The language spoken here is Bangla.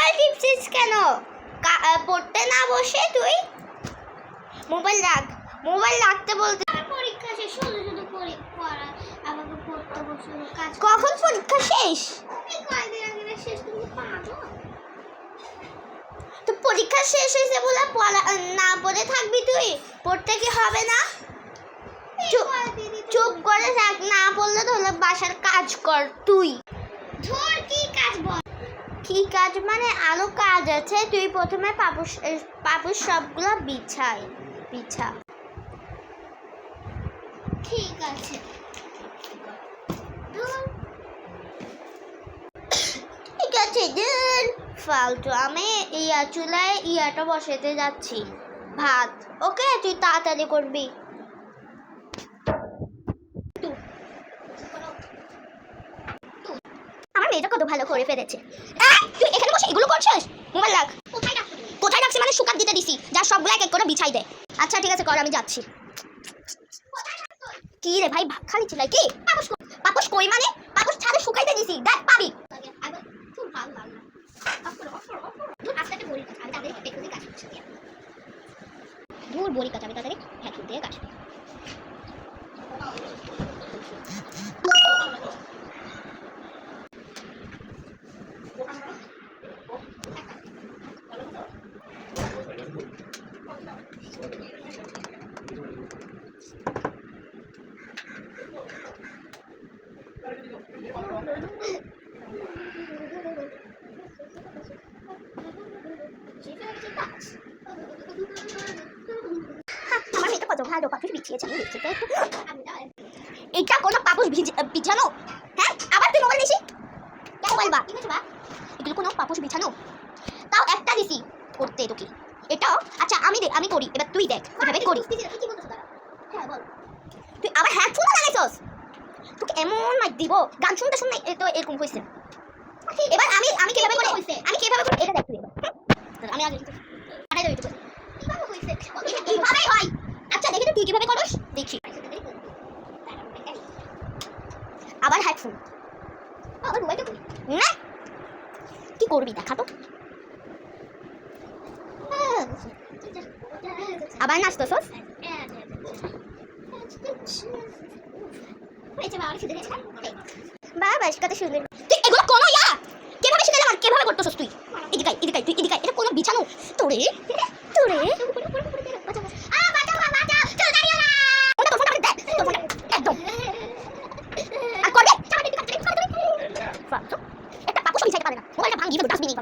মোবাইল টিপছিস কেন? পড়তে না বসে তুই মোবাইল রাখ। মোবাইল রাখতে বলতে পরীক্ষা শেষ, শুধু শুধু পড়া আমাকে পড়তে বসে কাজ। কখন পরীক্ষা শেষ? এই কয়েকদিন আগে শেষ। তুমি পাগল? তো পরীক্ষা শেষ হয়েছে বলে না পড়ে থাকবি তুই? পড়তে কি হবে না? চুপ করে থাক, না পড়লে তাহলে বাসার কাজ কর তুই। ধর কি কাজ বল? কি কাজ মানে আরো কাজ আছে। তুই প্রথমে পাপুস সবগুলো বিছা। ঠিক আছে। ঠিক আছে দিন ফালতু। আমি চুলায় ইয়াটা বসাতে যাচ্ছি, ভাত। ওকে, তুই তাড়াতাড়ি করবি। আমার মেয়েটা কত ভালো করে ফেলেছে। তুই এখানে বসে এগুলো করছিস? মোবাইল রাখ। কোথায় রাখছি মানে? শুকাত দিতে দিছি, যা সবগুলো এক এক করে বিছাই দে। আচ্ছা ঠিক আছে, কর, আমি যাচ্ছি। কি রে ভাই, খালি চিল্লাই কি? পাপোশ কই মানে? পাপোশ ছাদে শুকাইতে দিছি, দেখ পাবি। ধুর বড়ি কাজ, আমি তাড়াতাড়ি ভ্যাকুম দিয়ে কাজ। আমার মেয়েটা কত ভালো পাপুস বিছিয়েছে, আমি দেখছি। এটা কোনো পাপুস বিছানো? হ্যাঁ, আবার তুই মোবাইল নিছি কেন? বলবা এগুলো কোনো পাপুস বিছানো? তাও একটা দিছি করতে তোকে। এটাও আচ্ছা, আমি করি, এবার তুই দেখ কিভাবে করি। তুই আবার হেডফোন লাগাইছস? তোকে এমন মাইক দিব, গান শুনতে শুনতে তো এরকম হইছে। এবার আমি কিভাবে করে এটা দেখ তুই এবার। আমি আগে আড়াই দাও ইউটিউবে কিভাবে হইছে। এইভাবেই হয়। আচ্ছা দেখি তো তুই কিভাবে করস, দেখি। আবার হেডফোন, আবার মোবাইলটা করি না। কি করবি দেখা তো। আবার নাচতেছস? বাবা কত সুন্দর। তুই এগুলো কোনো কিভাবে শিখালে? আমার কিভাবে করতেছস তুই? এদিকে এটা কোনো বিছানো? তোরে একদম আর করবে একটা পাপুস বিছাইতে পারে না। মোবাইলটা ভাঙিয়ে দেবো, ডাস্টবিনে।